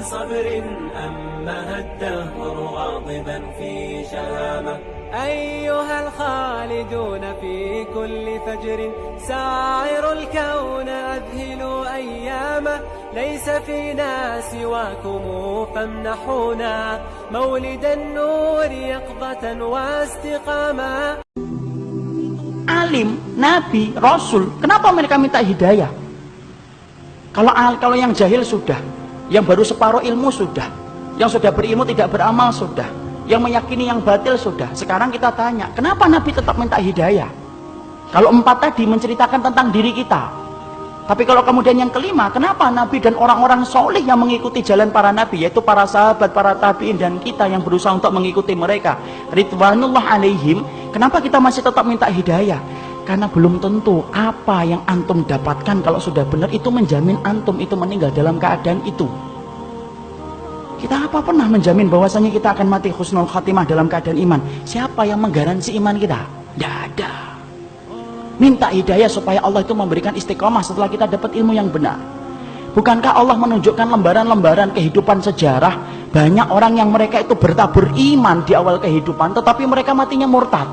صبر أمها الدهر واضبا في شهامة. أيها الخالدون في كل فجر ساعروا الكون أذهلوا أيامه. ليس فينا سواكم فامنحونا مولد النور يقظة واستقامة. Alim, nabi, rasul, kenapa mereka minta hidayah? Kalau yang jahil sudah, yang baru separuh ilmu sudah, yang sudah berilmu tidak beramal sudah, yang meyakini yang batil sudah. Sekarang kita tanya, kenapa Nabi tetap minta hidayah? Kalau 4 tadi menceritakan tentang diri kita, tapi kalau kemudian yang kelima, kenapa Nabi dan orang-orang soleh yang mengikuti jalan para Nabi, yaitu para sahabat, para tabi'in, dan kita yang berusaha untuk mengikuti mereka, ridwanullah alaihim, kenapa kita masih tetap minta hidayah? Karena belum tentu apa yang antum dapatkan kalau sudah benar itu menjamin antum itu meninggal dalam keadaan itu. Kita apa pernah menjamin bahwasanya kita akan mati husnul khatimah dalam keadaan iman? Siapa yang menggaransi iman kita? Tidak ada. Minta hidayah supaya Allah itu memberikan istiqomah setelah kita dapat ilmu yang benar. Bukankah Allah menunjukkan lembaran-lembaran kehidupan sejarah, banyak orang yang mereka itu bertabur iman di awal kehidupan, tetapi mereka matinya murtad.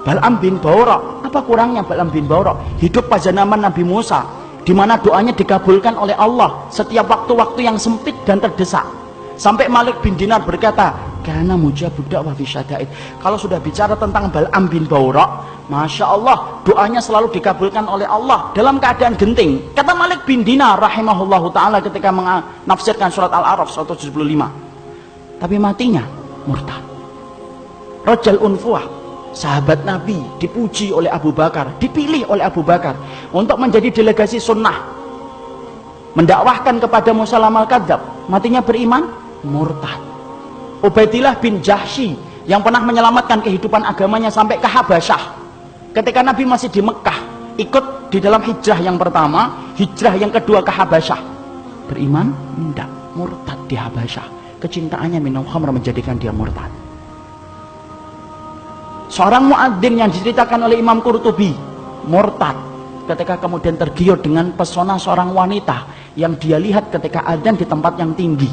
Bal'am bin Ba'ura, apa kurangnya Bal'am bin Ba'ura? Hidup pada zaman Nabi Musa, di mana doanya dikabulkan oleh Allah setiap waktu-waktu yang sempit dan terdesak. Sampai Malik bin Dinar berkata, karena mujabud da'wah fi syada'id. Kalau sudah bicara tentang Bal'am bin Ba'ura, Masya Allah, doanya selalu dikabulkan oleh Allah dalam keadaan genting. Kata Malik bin Dinar rahimahullahu ta'ala ketika menafsirkan surat Al-A'raf 175. Tapi matinya murtad. Rajal Unfuah, sahabat Nabi, dipuji oleh Abu Bakar, dipilih oleh Abu Bakar untuk menjadi delegasi sunnah, mendakwahkan kepada Musalam al-Kadzab, matinya beriman, murtad. Ubaidillah bin Jahsy yang pernah menyelamatkan kehidupan agamanya sampai ke Habasyah, ketika Nabi masih di Mekah, ikut di dalam hijrah yang pertama, hijrah yang kedua ke Habasyah, beriman? Tidak, murtad di Habasyah. Kecintaannya minum khamr menjadikan dia murtad. Seorang muadzin yang diceritakan oleh Imam Qurtubi, murtad ketika kemudian tergiur dengan pesona seorang wanita yang dia lihat ketika adzan di tempat yang tinggi.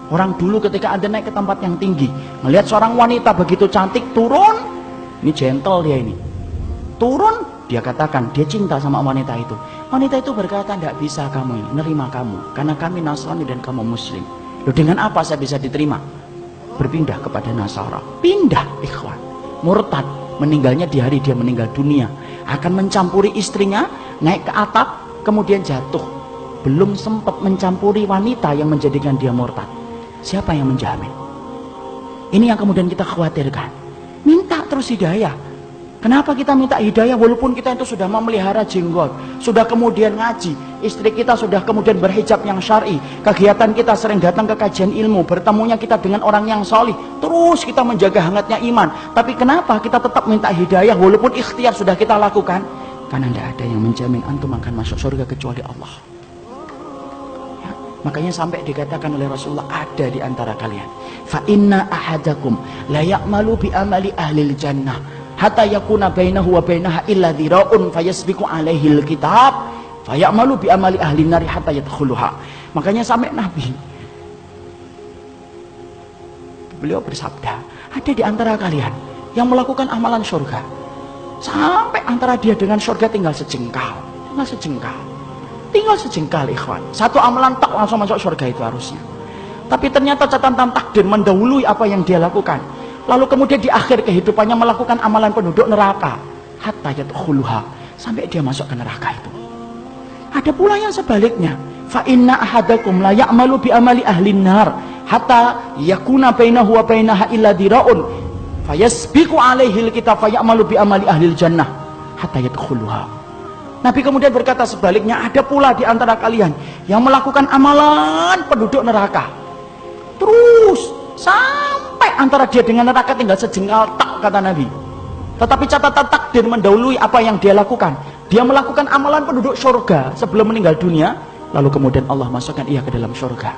Orang dulu ketika adzan naik ke tempat yang tinggi, melihat seorang wanita begitu cantik turun, ini gentle dia ini, turun, dia katakan dia cinta sama wanita itu. Wanita itu berkata, tidak bisa kamu ini, nerima kamu, karena kami Nasrani dan kamu Muslim. Loh, dengan apa saya bisa diterima? Berpindah kepada Nasara. Pindah, ikhwan. Murtad, meninggalnya di hari dia meninggal dunia, akan mencampuri istrinya, naik ke atap, kemudian jatuh. Belum sempat mencampuri wanita yang menjadikan dia murtad. Siapa yang menjamin? Ini yang kemudian kita khawatirkan. Minta terus hidayah. Kenapa kita minta hidayah walaupun kita itu sudah memelihara jenggot, sudah kemudian ngaji, istri kita sudah kemudian berhijab yang syar'i, kegiatan kita sering datang ke kajian ilmu, bertemunya kita dengan orang yang solih, terus kita menjaga hangatnya iman. Tapi kenapa kita tetap minta hidayah walaupun ikhtiar sudah kita lakukan? Karena tidak ada yang menjamin antum akan masuk surga kecuali Allah. Ya, makanya sampai dikatakan oleh Rasulullah, ada di antara kalian, fa inna ahadakum la ya'malu bi amali ahlil jannah hatta yakuna bainahu wa bainaha illa dhira'un fayasbiqu alaihi alkitab fayamalu bi amali ahli nari hatta yadkhuluha. Makanya sampai Nabi beliau bersabda, ada di antara kalian yang melakukan amalan surga sampai antara dia dengan surga tinggal sejengkal, tinggal sejengkal ikhwan. Satu amalan tak langsung masuk surga itu harusnya, tapi ternyata catatan takdir mendahului apa yang dia lakukan. Lalu kemudian di akhir kehidupannya melakukan amalan penduduk neraka hatta yadkhuluha, sampai dia masuk ke neraka itu. Ada pula yang sebaliknya, fa inna ahadakum la ya'malu bi amali ahlin nar hatta yakuna bainahu wa bainaha illa dira'un fayasbiqu alaihi alkitab fayamalu bi amali ahlil jannah hatta yadkhuluha. Nabi kemudian berkata sebaliknya, ada pula di antara kalian yang melakukan amalan penduduk neraka, terus sampai antara dia dengan neraka tinggal sejengkal tak, kata Nabi. Tetapi catatan takdir mendahului apa yang dia lakukan. Dia melakukan amalan penduduk surga sebelum meninggal dunia, lalu kemudian Allah masukkan ia ke dalam surga.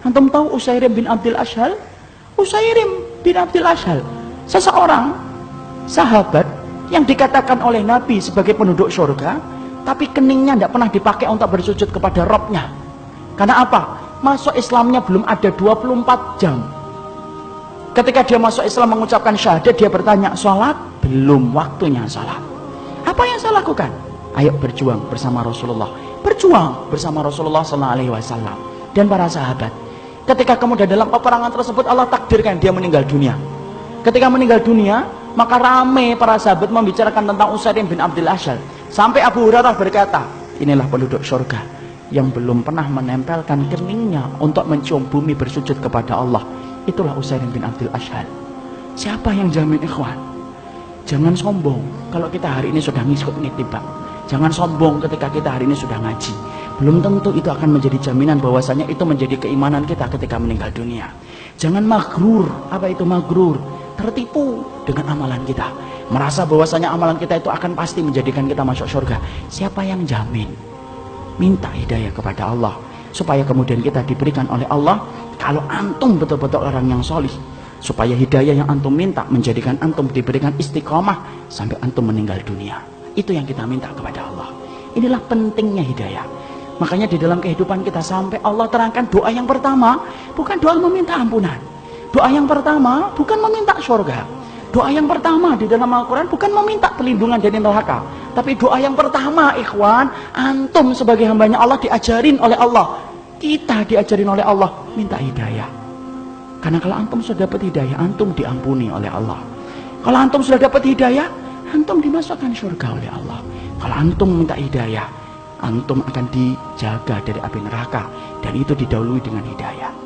Antum tahu Usairim bin Abdul Ashhal? Usairim bin Abdul Ashhal, seseorang sahabat yang dikatakan oleh Nabi sebagai penduduk surga, tapi keningnya tidak pernah dipakai untuk bersujud kepada Robnya. Karena apa? masuk Islamnya belum ada 24 jam. Ketika dia masuk Islam mengucapkan syahadat, dia bertanya, sholat? Belum waktunya sholat. Apa yang saya lakukan? Ayo berjuang bersama Rasulullah. Berjuang bersama Rasulullah SAW dan para sahabat. Ketika kemudian dalam peperangan tersebut Allah takdirkan dia meninggal dunia. Ketika meninggal dunia, maka ramai para sahabat membicarakan tentang Usairim bin Abdul Ashal. Sampai Abu Hurairah berkata, inilah penduduk surga yang belum pernah menempelkan keningnya untuk mencium bumi bersujud kepada Allah. Itulah Usairim bin Abdul Ashal. Siapa yang jamin, ikhwan? Jangan sombong kalau kita hari ini sudah ngikut ngitibak. Jangan sombong ketika kita hari ini sudah ngaji. Belum tentu itu akan menjadi jaminan bahwasanya itu menjadi keimanan kita ketika meninggal dunia. Jangan magrur. Apa itu magrur? Tertipu dengan amalan kita. Merasa bahwasanya amalan kita itu akan pasti menjadikan kita masuk surga. Siapa yang jamin? Minta hidayah kepada Allah, supaya kemudian kita diberikan oleh Allah, kalau antum betul-betul orang yang solih, supaya hidayah yang antum minta menjadikan antum diberikan istiqomah sampai antum meninggal dunia. Itu yang kita minta kepada Allah. Inilah pentingnya hidayah. Makanya di dalam kehidupan kita sampai Allah terangkan doa yang pertama bukan doa meminta ampunan. Doa yang pertama bukan meminta surga. Doa yang pertama di dalam Al-Quran bukan meminta perlindungan dari neraka. Tapi doa yang pertama, ikhwan, antum sebagai hambanya Allah diajarin oleh Allah. Kita diajarin oleh Allah minta hidayah. Karena kalau antum sudah dapat hidayah, antum diampuni oleh Allah. Kalau antum sudah dapat hidayah, antum dimasukkan surga oleh Allah. Kalau antum minta hidayah, antum akan dijaga dari api neraka. Dan itu didahului dengan hidayah.